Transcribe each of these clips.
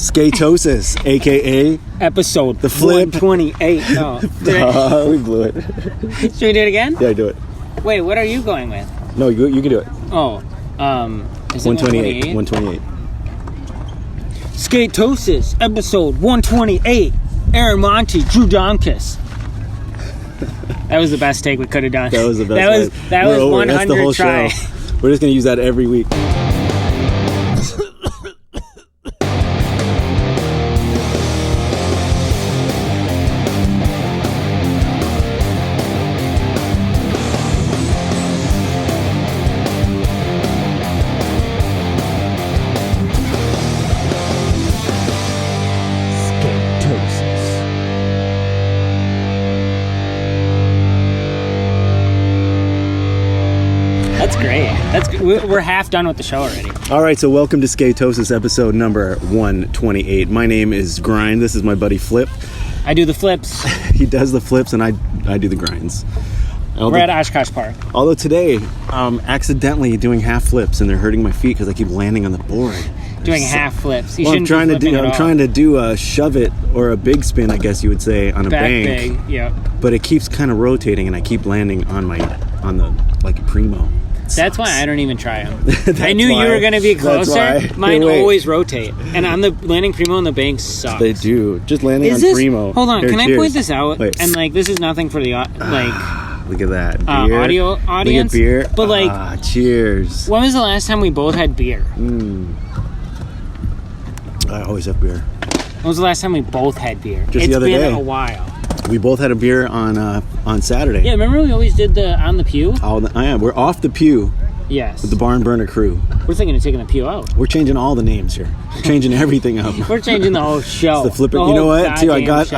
Skatosis, aka episode the flip 128. No, we blew it. Should we do it again? Yeah, do it. Wait, what are you going with? No, you can do it. Oh, is it 128. 128. Skatosis, episode 128. Aaron Monty, Drew Donkus. That was the best take we could have done. That was the best. That was 100 That's the whole try. show. We're just gonna use that every week. We're half done with the show already. All right, so welcome to Skatosis episode number 128. My name is Grind. This is my buddy Flip. I do the flips. He does the flips, and I do the grinds. We're at Oshkosh Park. Although today, accidentally doing half flips, and they're hurting my feet because I keep landing on the board. Doing half flips. You well, shouldn't I'm trying to do a shove it or a big spin, I guess you would say, on a bank. Big, yeah. But it keeps kind of rotating, and I keep landing on the like primo. That's why I don't even try them. I knew you were going to be closer. Mine always rotate. And on the landing primo on the bank sucks. They do. Just landing on primo. Hold on. Here, can cheers. I point this out? Wait. And this is nothing for the look at that. Beer. Audio audience. Look at beer. But cheers. When was the last time we both had beer? I always have beer. When was the last time we both had beer? Just the other day. It's been a while. We both had a beer on Saturday. Yeah, remember we always did the on the pew? We're off the pew. Yes. With the Barn Burner crew. We're thinking of taking the pew out. We're changing all the names here. We're changing everything up. We're changing the whole show. It's the Flip. You know what? Too, I got.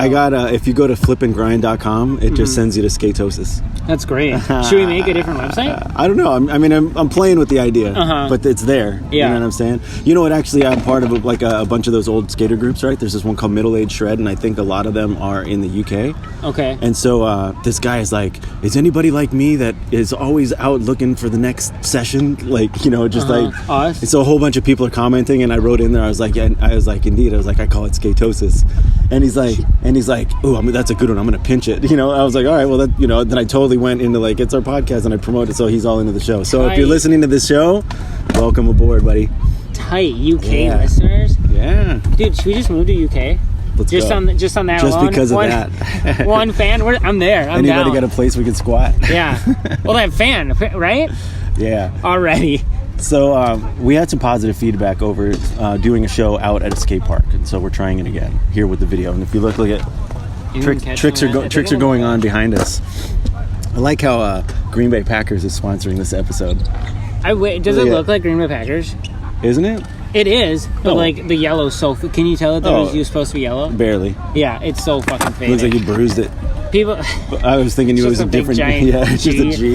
If you go to flipandgrind.com, it just sends you to Skatosis. That's great. Should we make a different website? I don't know. I'm playing with the idea, but it's there. Yeah. You know what I'm saying? You know what? Actually, I'm part of a bunch of those old skater groups. Right? There's this one called Middle Age Shred, and I think a lot of them are in the UK. Okay. And so this guy is like, is anybody like me that is always out looking for the next session? Us? And so a whole bunch of people are commenting, and I wrote in there, I was like, indeed. I was like, I call it Skatosis. And he's like, oh, that's a good one. I'm going to pinch it. I was like, all right, well, then I totally went into it's our podcast, and I promoted, so he's all into the show. So if you're listening to this show, welcome aboard, buddy. Tight UK listeners. Yeah. Dude, should we just move to UK? Let's go. Just on that just alone. Because of that. One fan. I'm there. I'm Anybody down. got a place we can squat? Yeah. Well, that fan, right? Yeah. Already. So we had some positive feedback over doing a show out at a skate park, and so we're trying it again here with the video. And if you look at tricks are going on behind us. I like how Green Bay Packers is sponsoring this episode. Does it look like Green Bay Packers? Isn't it? It is, but the yellow's so. Can you tell that you're supposed to be yellow? Barely. Yeah, it's so fucking fake. Looks like you bruised it. People. I was thinking it was a different. It's just a G.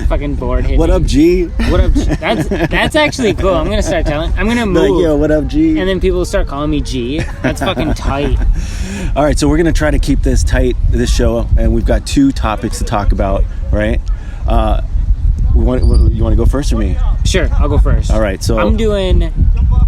Fucking bored. What up, G? What up? G? That's actually cool. I'm gonna start telling. I'm gonna move. Yo, what up, G? And then people will start calling me G. That's fucking tight. All right, so we're gonna try to keep this tight, this show, and we've got 2 topics to talk about, right? You want to go first or me? Sure, I'll go first. All right, so I'm doing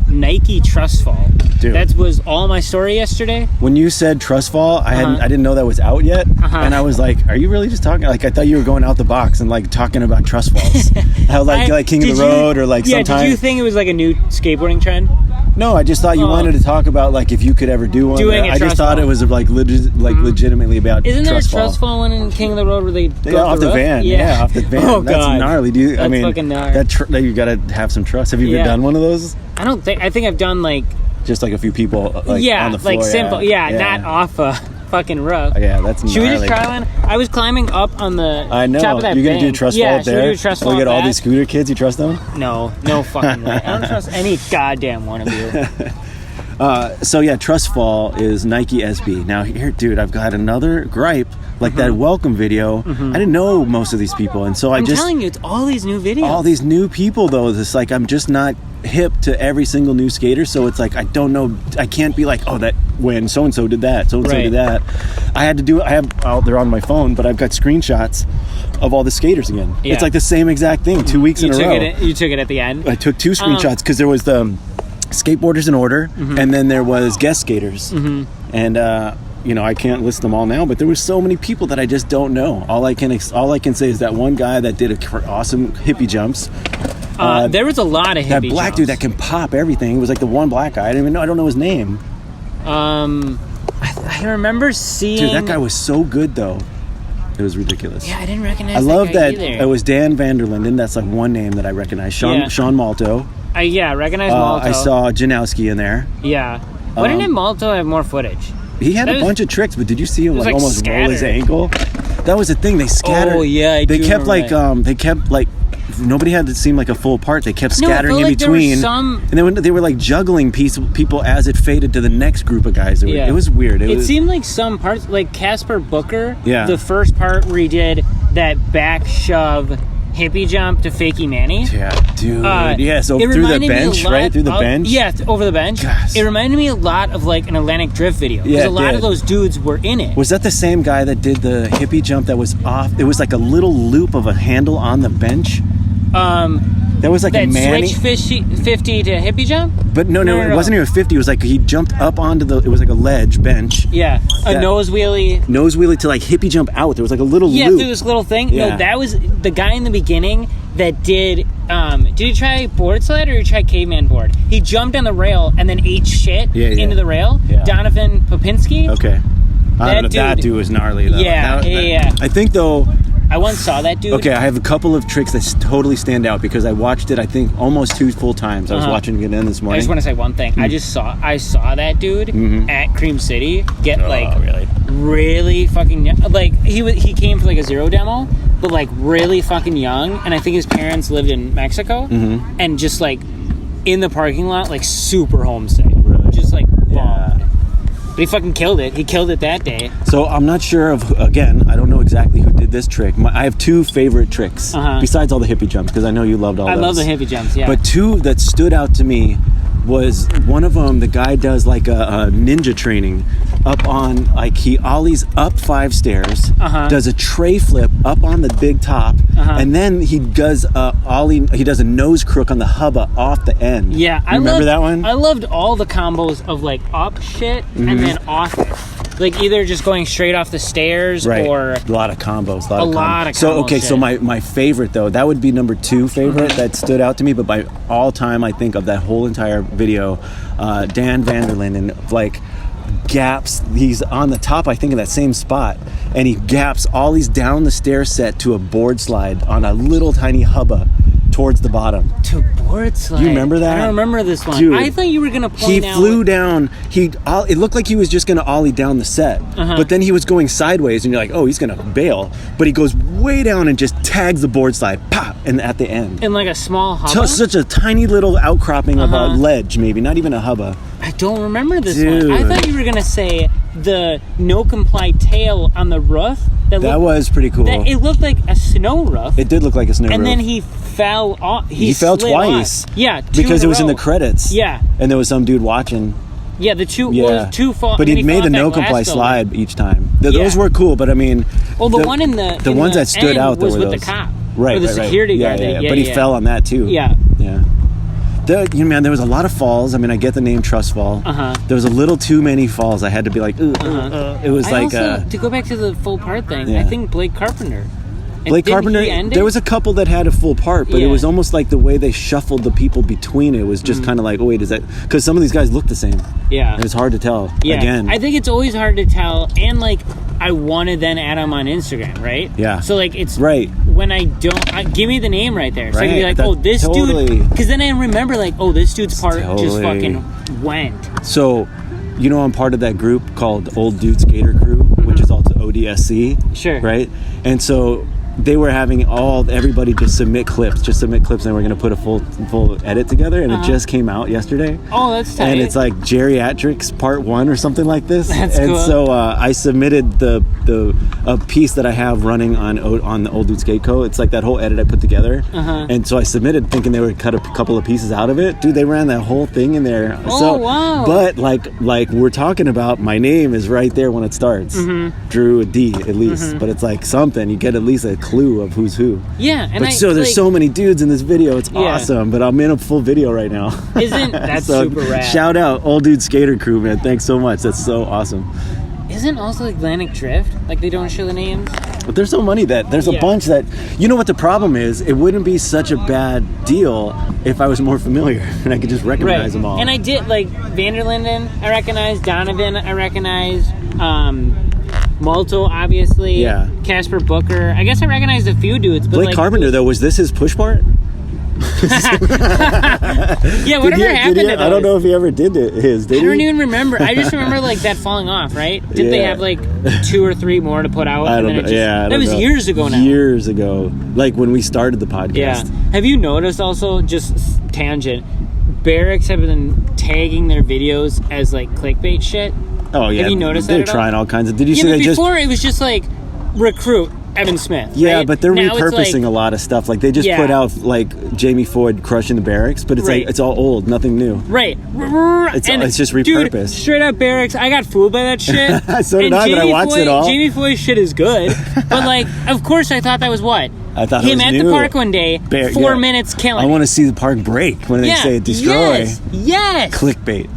Nike trust fall. Dude. That was all my story yesterday. When you said trust fall, I didn't know that was out yet, and I was like, "Are you really just talking?" I thought you were going out the box and talking about trust falls. How like King of the Road or sometime. Did you think it was a new skateboarding trend? No, I just thought you wanted to talk about if you could ever do one. I just thought it was legitimately about. Isn't there a trust trust fall one in King of the Road where they go off the van? Yeah, off the van. Oh, that's God. gnarly. That's fucking gnarly. That you got to have some trust. Have you ever done one of those? I think I've done just a few people on the floor. Simple. Yeah, not off a fucking roof. Yeah, that's gnarly. Should we just try one? I was climbing up on the top of that You're going to do trust fall up there? Should we do trust fall Look at all that? these scooter kids. You trust them? No fucking way. I don't trust any goddamn one of you. Trust fall is Nike SB. Now here, dude, I've got another gripe. That welcome video, I didn't know most of these people, and so I'm telling you, it's all these new videos. All these new people, though. It's I'm just not hip to every single new skater, so it's I don't know. I can't be that when so and so did that, so and so did that. I had to do it. They're on my phone, but I've got screenshots of all the skaters again. Yeah. It's the same exact thing. 2 weeks in a row. You took it at the end. I took 2 screenshots because there was skateboarders in order, and then there was guest skaters, and I can't list them all now, but there were so many people that I just don't know. All I can say is that one guy that did awesome hippie jumps. There was a lot of hippie that black jumps. dude that can pop everything. It was like the one black guy. I don't know his name. I remember seeing. Dude, that guy was so good though. It was ridiculous. Yeah, I didn't recognize. I love that either. it was Dan Vanderlinden. That's like one name that I recognize. Sean Malto. I recognize Malto. I saw Janowski in there. Yeah. Why didn't Malto have more footage? He had a bunch of tricks, but did you see him like almost roll his ankle? That was the thing. They scattered. Oh yeah, they kept like nobody had to seem like a full part. They kept scattering in between, and then they were like juggling people as it faded to the next group of guys. It was weird. It seemed like some parts, like Casper Booker. Yeah. The first part where he did that back shove hippie jump to Fakey Manny. Yeah, dude. So through the bench, right? Through the bench? Yeah, over the bench. Gosh. It reminded me a lot of like an Atlantic Drift video. Because a lot of those dudes were in it. Was that the same guy that did the hippie jump that was off? It was like a little loop of a handle on the bench? That was like that a Manny. Switch 50 to hippie jump? But no, it wasn't even 50. It was like he jumped up onto it was like a ledge bench. Yeah, a nose wheelie. Nose wheelie to like hippie jump out. There was like a little loop. Yeah, through this little thing. Yeah. No, that was the guy in the beginning that did he try board sled or did he try caveman board? He jumped on the rail and then ate shit into the rail. Yeah. Donovan Popinski. Okay. That dude was gnarly though. Yeah. I think though, I once saw that dude. Okay, I have a couple of tricks that totally stand out because I watched it, I think, almost 2 full times. I was watching it in this morning. I just want to say one thing. I saw that dude at Cream City get really fucking young. Like he came for like a zero demo, but like really fucking young. And I think his parents lived in Mexico, and just like in the parking lot, like super homesick, just like bombed. But he fucking killed it. He killed it that day. So I'm not sure I don't know exactly who did this trick. I have 2 favorite tricks, besides all the hippie jumps, because I know you loved all those. I love the hippie jumps, yeah. But 2 that stood out to me was one of them, the guy does like a ninja training up on, like he ollies up 5 stairs, does a tray flip up on the big top, and then he does he does a nose crook on the hubba off the end. Yeah, I remember that one? I loved all the combos of like up shit and then off it. Like either just going straight off the stairs or a lot of combos. A lot of combos. So okay, so my favorite though, that would be number 2 favorite that stood out to me, but by all time I think of that whole entire video, Dan Vanderlinden like gaps, he's on the top I think of that same spot, and he gaps ollies down the stair set to a board slide on a little tiny hubba towards the bottom. To board slide. Do you remember that? I don't remember this one. Dude, I thought you were gonna point out. He flew down. It looked like he was just gonna ollie down the set, but then he was going sideways, and you're like, oh, he's gonna bail. But he goes way down and just tags the board slide, pop, and at the end. In like a small hubba. Such a tiny little outcropping of a ledge, maybe not even a hubba. I don't remember this one. I thought you were gonna say the no comply tail on the roof. That was pretty cool. It looked like a snow roof. It did look like a snow roof. And then he fell off. He fell twice. Off. Yeah, because it was in the credits. Yeah. And there was some dude watching. Yeah, the two fall. But he made the no comply slide each time. Those were cool, but I mean, well, the one in the ones that stood out was with those. the cop, right? Or the security guard. Yeah. But he fell on that too. Yeah. Man, there was a lot of falls. I mean, I get the name Trust Fall. There was a little too many falls. I had to be like, It was to go back to the full part thing. I think Blake Carpenter. There was a couple that had a full part, but it was almost like the way they shuffled the people between it was just kind of like, oh wait, is that because some of these guys look the same? Yeah, and it's hard to tell. Yeah, again, I think it's always hard to tell, and like I want to then add them on Instagram, right? Yeah. So like it's right when I don't give me the name right there, so I can be like, oh, this dude, because then I remember like, oh, this dude's part just fucking went. So, I'm part of that group called Old Dude Skater Crew, which is also ODSC. Sure. Right, and so they were having everybody just submit clips, and we're going to put a full edit together, and it just came out yesterday. Oh, that's tight. And it's like geriatrics part 1 or something like this. That's and cool. So I submitted a piece that I have running on the Old Dude Skate Co. It's like that whole edit I put together. And so I submitted thinking they would cut a couple of pieces out of it. Dude, they ran that whole thing in there. Oh, wow. But like we're talking about, my name is right there when it starts. Drew a D at least. But it's like something. You get at least a clue of who's who. Yeah, and but so there's like, so many dudes in this video. It's awesome. But I'm in a full video right now. Isn't that so, super rad? Shout out Old Dude Skater Crew, man. Thanks so much. That's so awesome. Isn't also Atlantic Drift like they don't show the names? But there's so many that there's a bunch that, you know what the problem is? It wouldn't be such a bad deal if I was more familiar and I could just recognize them all. And I did, like, Vanderlinden, I recognize. Donovan, I recognize. Malto, obviously. Yeah. Casper Booker. I guess I recognized a few dudes. But Blake like, Carpenter, though, was this his push part? Yeah, whatever happened to those? I don't know if he ever did his. Did I don't even remember. I just remember like that falling off, right? Did they have like 2 or 3 more to put out? I don't know. That was years ago now. Years ago, like when we started the podcast. Yeah. Have you noticed also, just tangent, Barracks have been tagging their videos as like clickbait shit? Oh yeah. Have you noticed they're that? They're trying all kinds of. Did you see but they before it was just like recruit Evan Smith. Yeah, right? but they're now repurposing a lot of stuff. Like they just put out like Jamie Floyd crushing the Barracks, but it's like it's all old, nothing new. Right. It's just repurposed. Dude, straight up Barracks. I got fooled by that shit. So did I, but I watched it all. Jamie Floyd's shit is good, but like, of course, I thought that was what. I thought him it was at new. the park one day, 4 minutes killing. I want to see the park break when they say destroy. Yes. Clickbait.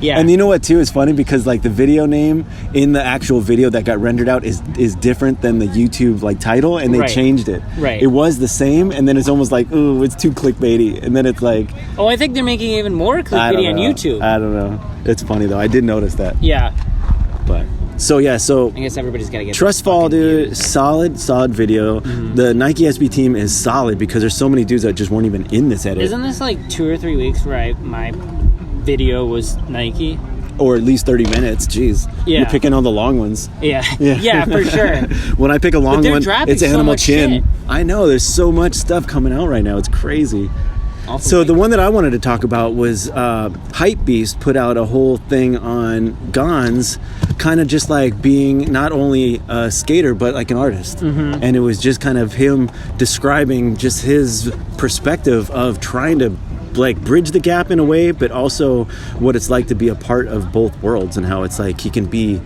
Yeah. And you know what too is funny, because like the video name in the actual video that got rendered out is different than the YouTube like title, and they changed it. Right. It was the same, and then it's almost like, ooh, it's too clickbaity, and then it's like, oh, I think they're making even more clickbaity on YouTube. I don't know. It's funny though. I did notice that. Yeah. But so I guess everybody's gotta get Trust Fall, dude. Solid video. Mm-hmm. The Nike SB team is solid because there's so many dudes that just weren't even in this edit. Isn't this like 2 or 3 weeks where my video was Nike? Or at least 30 minutes. Jeez. Yeah. You're picking all the long ones. Yeah. Yeah, for sure. When I pick a long one, it's Animal Chin. Shit. I know. There's so much stuff coming out right now. It's crazy. So the one that I wanted to talk about was Hypebeast put out a whole thing on Gonz, kind of just like being not only a skater but like an artist. Mm-hmm. And it was just kind of him describing just his perspective of trying to like bridge the gap in a way, but also what it's like to be a part of both worlds, and how it's like he can be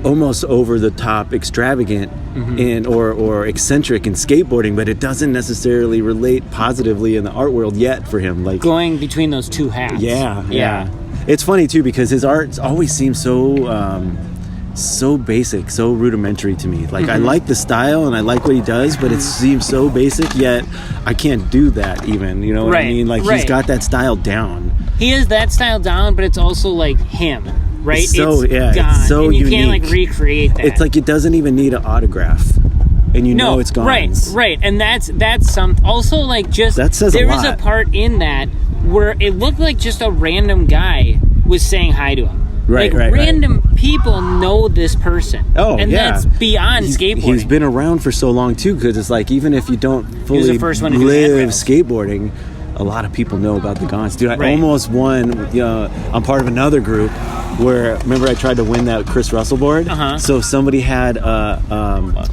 almost over the top extravagant and or eccentric in skateboarding, but it doesn't necessarily relate positively in the art world yet for him, like going between those two hats. Yeah. It's funny too, because his art always seems so basic, so rudimentary to me. Like I like the style and I like what he does, but it seems so basic, yet I can't do that even, you know what I mean? Like he's got that style down. He has that style down, but it's also like him, right? It's so Gonz, so and you unique. can't like recreate that. It's like it doesn't even need an autograph, and you know it's Gonz. Right, and that's some also like just that says there a was lot. a part in that where it looked like just a random guy was saying hi to him. Right. Random people know this person. Oh, and that's beyond skateboarding. He's been around for so long too, because it's like even if you don't fully the first one to live skateboarding, a lot of people know about the Gonz. Dude, I almost won. I'm part of another group where, remember I tried to win that Chris Russell board? So somebody had a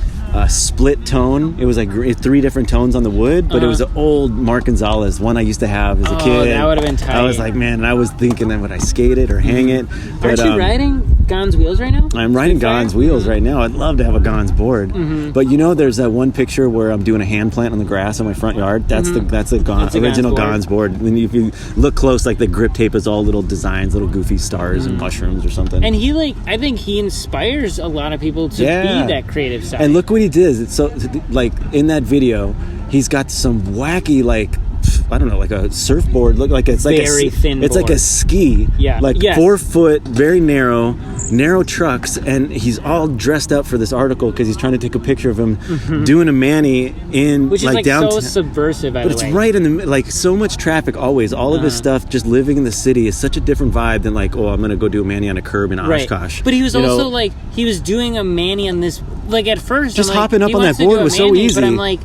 split tone. It was like 3 different tones on the wood, but it was an old Mark Gonzales, one I used to have as a kid. That would have been tight. I was like, man, and I was thinking that would I skate it or hang it. But, aren't you riding Gonz wheels right now? I'm riding Gonz wheels right now. I'd love to have a Gonz board. But there's that one picture where I'm doing a hand plant on the grass in my front yard. That's the Gonz, original Gonz board. And if you look close, like the grip tape is all little designs, little goofy stars and mushrooms or something. And I think he inspires a lot of people to be that creative side. And look what he did. It's so, like, in that video, he's got some wacky, like, I don't know, like a surfboard. Look like it's like very thin. It's board. like a ski. Yeah. Like 4 foot, very narrow trucks, and he's all dressed up for this article because he's trying to take a picture of him doing a mani in which is like downtown. So subversive. By but the it's way. Right in the like so much traffic always. All of his stuff, just living in the city, is such a different vibe than like, oh, I'm gonna go do a mani on a curb in Oshkosh. But he was also like he was doing a mani on this. Like at first, just I'm like, hopping up on that board was so easy. But I'm like,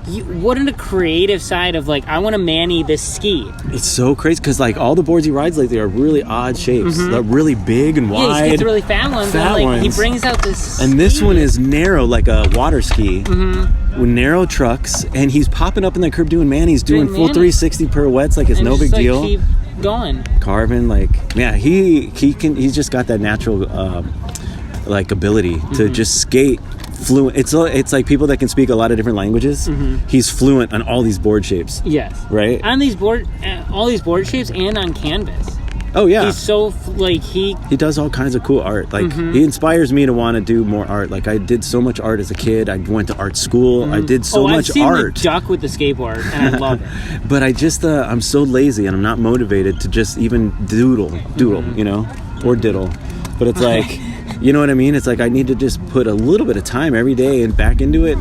what in the creative side of like, I want to mani this ski. It's so crazy because like all the boards he rides lately are really odd shapes. They're really big and wide. Yeah, he gets really fat ones. He brings out this. And this one is narrow, like a water ski. With narrow trucks, and he's popping up in the curb doing manis, doing full 360 pirouettes like it's no big deal. Keep going. Carvin, like, yeah, he's just got that natural like ability to just skate fluent. It's like people that can speak a lot of different languages. He's fluent on all these board shapes. Yes. Right? On these all these board shapes and on canvas. Oh yeah. He's so he does all kinds of cool art. Like he inspires me to want to do more art. Like I did so much art as a kid. I went to art school. I did so much I've seen art. The duck with the skateboard, and I love it. But I just I'm so lazy and I'm not motivated to just even doodle, you know, or diddle. But it's like, you know what I mean? It's like I need to just put a little bit of time every day and back into it.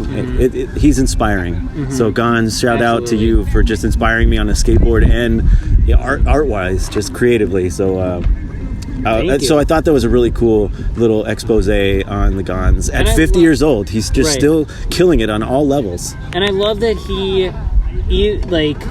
He's inspiring. So Gonz, shout out to you for just inspiring me on the skateboard and art-wise, just creatively. So so I thought that was a really cool little expose on the Gonz. At 50 years old, he's just still killing it on all levels. And I love that he like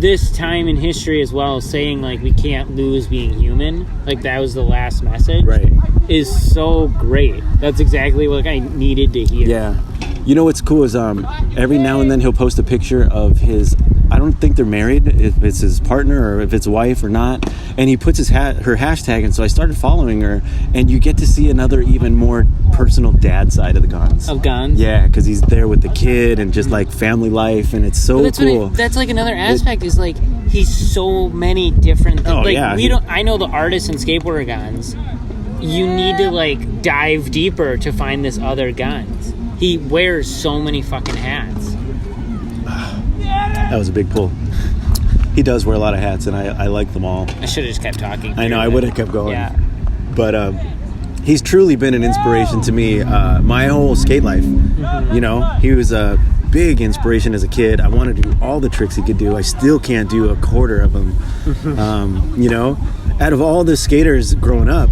this time in history as well, saying like we can't lose being human. Like that was the last message. Right. Is so great. That's exactly what I needed to hear. Yeah. You know what's cool is every now and then he'll post a picture of his, I don't think they're married, if it's his partner or if it's wife or not, and he puts her hashtag, and so I started following her, and you get to see another even more personal dad side of the Gonz. Of Gonz? Yeah, because he's there with the kid and just like family life, and it's so cool. That's like another aspect is like he's so many different things. Oh, like yeah. I know the artists and skateboarder Gonz. You need to like dive deeper to find this other Gonz. He wears so many fucking hats. That was a big pull. He does wear a lot of hats, and I like them all. I should have just kept talking. I know, I would have kept going. Yeah. But he's truly been an inspiration to me my whole skate life. You know, he was a big inspiration as a kid. I wanted to do all the tricks he could do. I still can't do a quarter of them. You know, out of all the skaters growing up,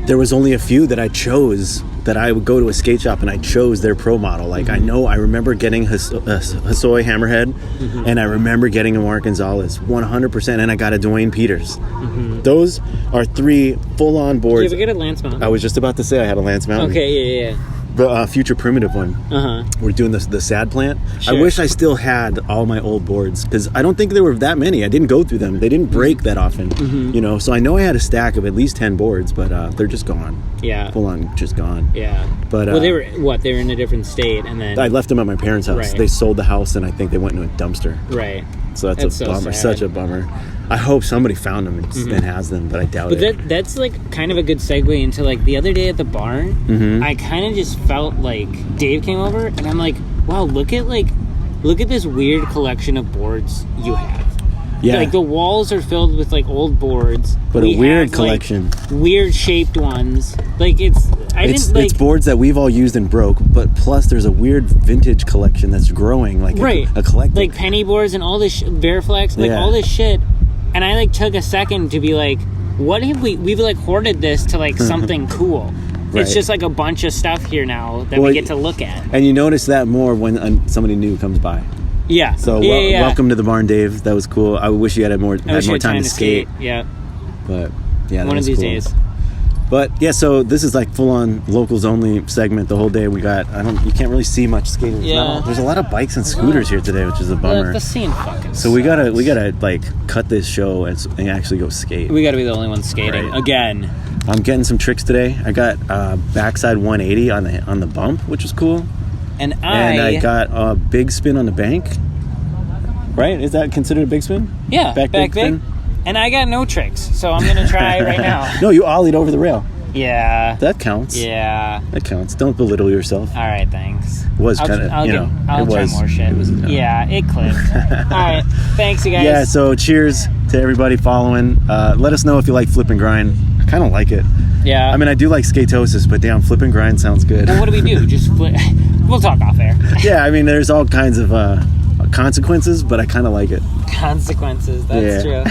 there was only a few that I chose, that I would go to a skate shop and I chose their pro model. Like I remember getting Hosoi Hammerhead, and I remember getting a Mark Gonzales 100%, and I got a Dwayne Peters. Those are 3 full-on boards. Did you ever get a Lance Mountain? I was just about to say I had a Lance Mountain. Okay, yeah. The Future Primitive one. We're doing the sad plant. Sure. I wish I still had all my old boards, because I don't think there were that many. I didn't go through them. They didn't break that often. You know, so I know I had a stack of at least 10 boards, but they're just gone. Yeah. Full on just gone. Yeah. But well, they were in a different state, and then I left them at my parents' house. Right. They sold the house, and I think they went into a dumpster. Right. So that's a bummer. Such a bummer. I hope somebody found them and has them, but I doubt it. But that's like kind of a good segue into like the other day at the barn. I kind of just felt like Dave came over, and I'm like, wow, look at this weird collection of boards you have. Yeah. Like the walls are filled with like old boards. But a weird collection. Like, weird shaped ones. Like it's boards that we've all used and broke, but plus there's a weird vintage collection that's growing, like a collective. Like penny boards and all this Veriflex, like all this shit. And I like took a second to be like, what have we've like hoarded this to like something cool. Right. It's just like a bunch of stuff here now that we get to look at. And you notice that more when somebody new comes by. Yeah. So welcome to the barn, Dave. That was cool. I wish you had more time to skate. Yeah. But yeah, one of these days. But yeah, so this is like full on locals only segment the whole day. We got you can't really see much skating. Yeah. There's a lot of bikes and scooters here today, which is a bummer. The scene fucking So we gotta like cut this show and actually go skate. We gotta be the only ones skating again. I'm getting some tricks today. I got backside 180 on the bump, which was cool. And I got a big spin on the bank. Right? Is that considered a big spin? Yeah, back big spin. And I got no tricks, so I'm gonna try right now. No, you ollied over the rail. Yeah. That counts. Yeah. That counts. Don't belittle yourself. All right, thanks. Was kind of, I'll try more shit. Yeah, it clipped. All right, thanks, you guys. Yeah, so cheers to everybody following. Let us know if you like Flip and Grind. I kind of like it. Yeah. I mean, I do like Skatosis, but damn, Flip and Grind sounds good. Well, what do we do? Just flip. We'll talk off air. Yeah, I mean, there's all kinds of consequences, but I kind of like it. Consequences, that's true.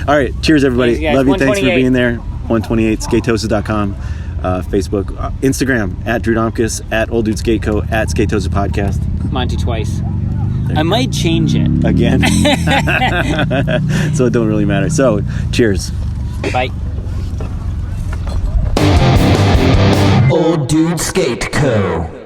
All right, cheers, everybody. Thanks, love you. Thanks for being there. 128 skatosis.com, Facebook, Instagram at Drew Domkus, at Old Dude Skate Co, at Skatosis Podcast. Monty twice. I might change it again. So it don't really matter. So cheers. Bye. Old Dude Skate Co.